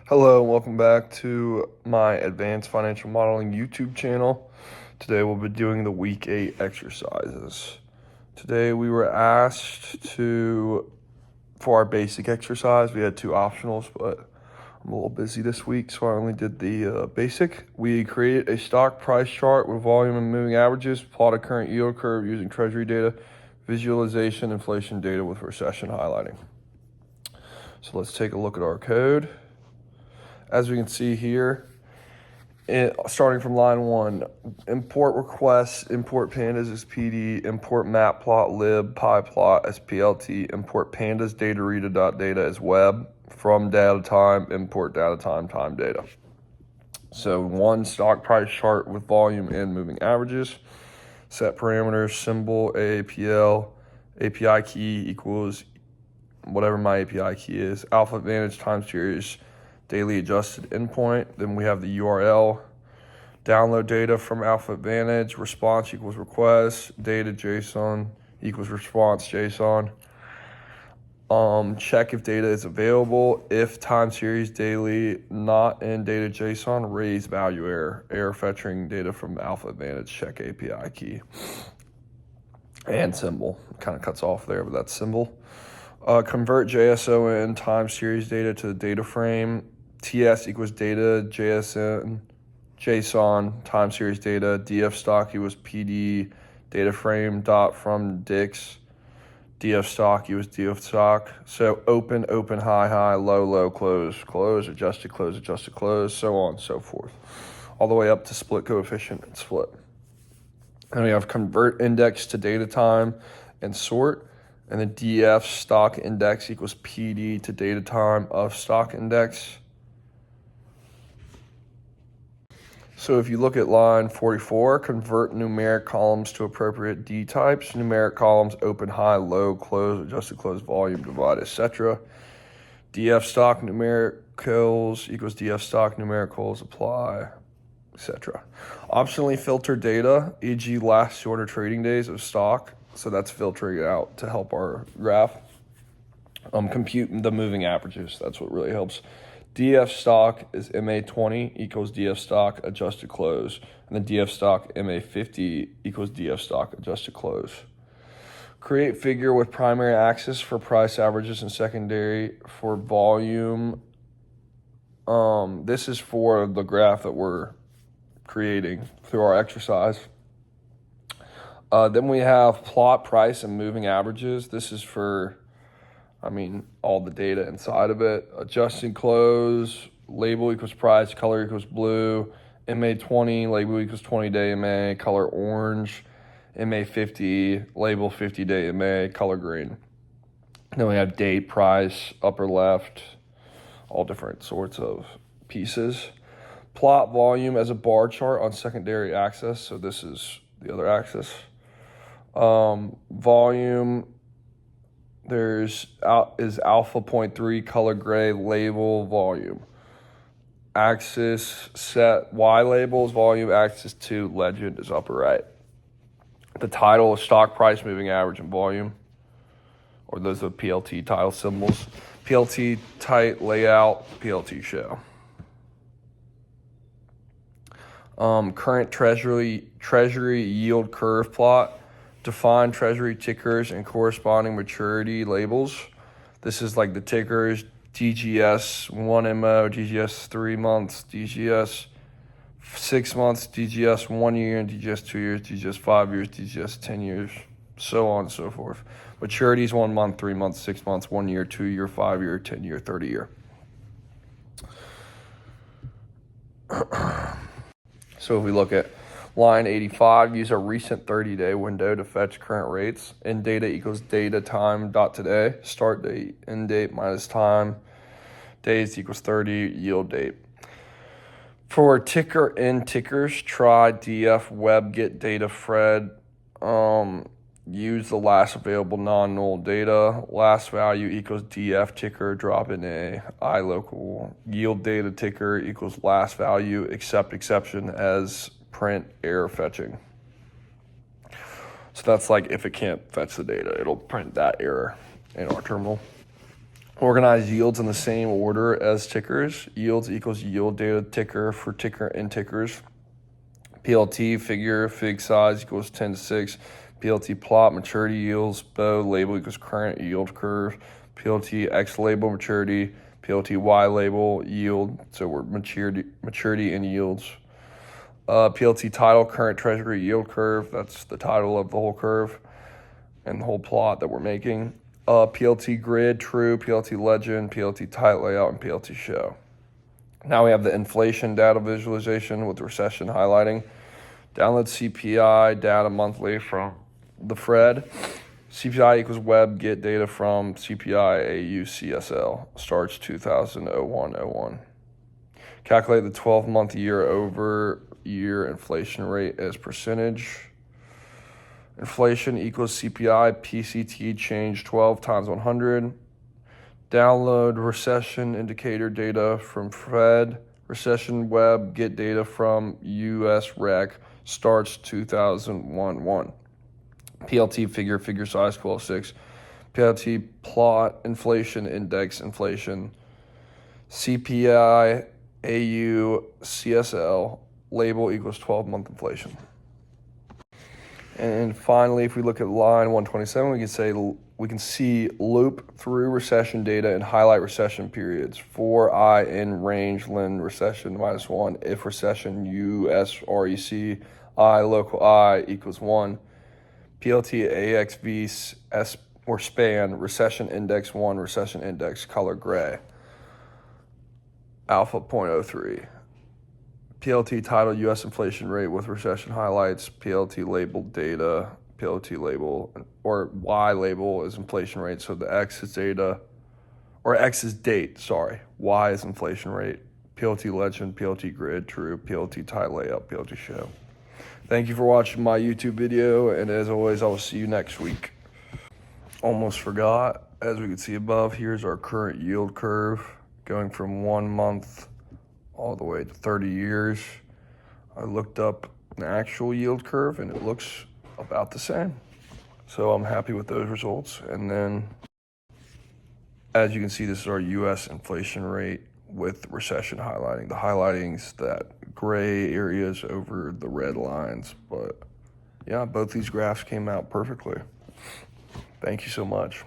Hello and welcome back to my Advanced Financial Modeling YouTube channel. Today we'll be doing the week 8 exercises. Today we were asked for our basic exercise, we had 2 optionals, but I'm a little busy this week, so I only did the basic. We created a stock price chart with volume and moving averages, plot a current yield curve using treasury data, visualization, inflation data with recession highlighting. So let's take a look at our code. As we can see here, starting from line 1, import requests, import pandas as PD, import matplotlib, pyplot as PLT, import pandas data as web, from data time, import data time data. So 1 stock price chart with volume and moving averages. Set parameters, symbol, AAPL, API key equals whatever my API key is, Alpha Advantage time series, daily adjusted endpoint. Then we have the URL, download data from Alpha Advantage, response equals request, data JSON equals response JSON. Check if data is available. If time series daily not in data JSON, raise value error fetching data from Alpha Advantage, check API key. And symbol, kind of cuts off there, but that's symbol. Convert JSON time series data to the data frame. TS equals data, JSON, time series data, DF stock equals PD, data frame dot from dix, DF stock equals DF stock. So open, high, low, close, adjusted, close, so on and so forth. All the way up to split coefficient and split. And we have convert index to data time and sort. And then DF stock index equals PD to data time of stock index. So if you look at line 44, convert numeric columns to appropriate D types. Numeric columns, open, high, low, close, adjusted, close, volume, divide, etc. DF stock numericals equals DF stock numericals, apply, etc. Optionally filter data, e.g. last 200 trading days of stock. So that's filtering it out to help our graph. Compute the moving averages. That's what really helps. DF stock is MA20 equals DF stock adjusted close. And then DF stock MA50 equals DF stock adjusted close. Create figure with primary axis for price averages and secondary for volume. This is for the graph that we're creating through our exercise. Then we have plot price and moving averages. This is for all the data inside of it. Adjusting close, label equals price, color equals blue, MA20, label equals 20-day MA, color orange, MA50, label 50-day MA, color green. Then we have date, price, upper left, all different sorts of pieces. Plot volume as a bar chart on secondary axis. So this is the other axis. Volume, is alpha 0.3, color gray, label, volume. Axis set, Y labels, volume, axis 2, legend is upper right. The title is stock price, moving average, and volume, or those are PLT title symbols. PLT tight layout, PLT show. Current treasury yield curve plot. Define treasury tickers and corresponding maturity labels. This is like the tickers, DGS 1MO, DGS 3 months, DGS 6 months, DGS 1 year, and DGS 2 years, DGS 5 years, DGS 10 years, so on and so forth. Maturities 1 month, 3 months, 6 months, 1 year, 2 year, 5 year, 10 year, 30 year. So if we look at line 85, use a recent 30-day window to fetch current rates. End data equals data time dot today. Start date, end date minus time. Days equals 30, yield date. For ticker end tickers, try DF web get data Fred. Use the last available non-null data. Last value equals DF ticker, drop in a iLocal. Yield data ticker equals last value, except exception as print error fetching. So that's like if it can't fetch the data, it'll print that error in our terminal. Organize yields in the same order as tickers. Yields equals yield data ticker for ticker and tickers. PLT figure fig size equals 10 to 6. PLT plot maturity yields bow label equals current yield curve. PLT X label maturity. PLT Y label yield. So we're maturity and yields. PLT title current treasury yield curve. That's the title of the whole curve and the whole plot that we're making. PLT grid true. PLT legend. PLT tight layout and PLT show. Now we have the inflation data visualization with recession highlighting. Download CPI data monthly from the Fred. CPI equals web get data from CPI AU CSL. Starts 2001-01. Calculate the 12-month year-over-year inflation rate as percentage. Inflation equals CPI PCT change 12 times 100. Download recession indicator data from Fred. Recession web get data from US Rec. Starts 2001-1. PLT figure size 12.6. PLT plot inflation index inflation. CPI AU CSL label equals 12-month inflation. And finally, if we look at line 127, we can see loop through recession data and highlight recession periods. For I in range len recession -1 if recession US REC I local I equals 1. PLT AXV S or span recession index 1 recession index color gray alpha 0.03. PLT title US inflation rate with recession highlights. PLT labeled data. PLT label or Y label is inflation rate. So the X is data or X is date. Sorry. Y is inflation rate. PLT legend, PLT grid, true, PLT tie layout, PLT show. Thank you for watching my YouTube video. And as always, I will see you next week. Almost forgot. As we can see above, here's our current yield curve going from 1 month all the way to 30 years. I looked up an actual yield curve and it looks about the same. So I'm happy with those results. And then as you can see, this is our US inflation rate with recession highlighting. The highlighting's that gray areas over the red lines. But yeah, both these graphs came out perfectly. Thank you so much.